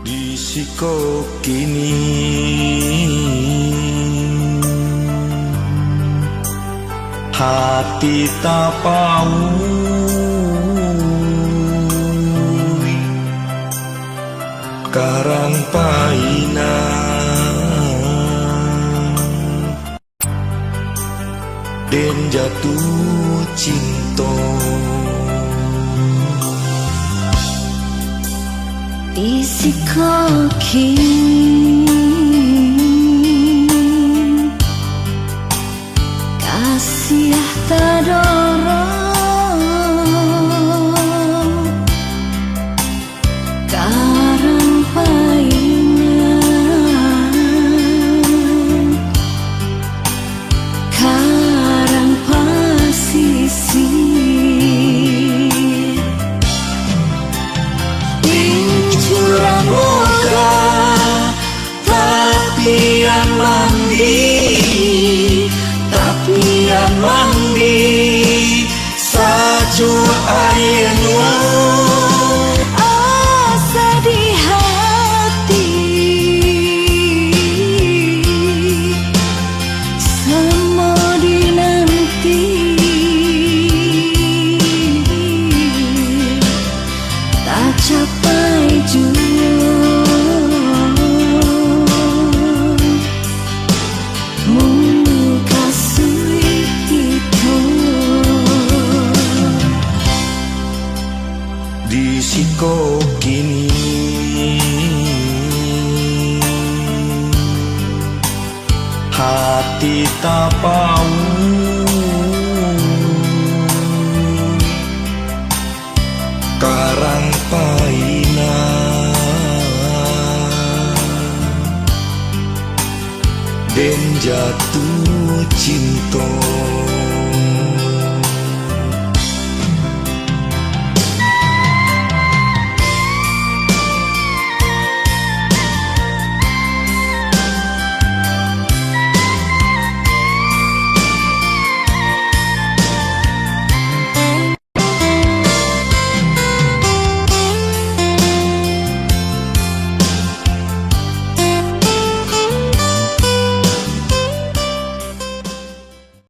Di siko kini hati tak pau karang paina dan jatuh cinta. Di siko kini kasih tak dorong karang paina karang pasisi moga tapi yang mandi saju airmu asa di hati semua dinanti tak capai juga. Di siko kini hati tak pau karang paina dan jatuh cinta.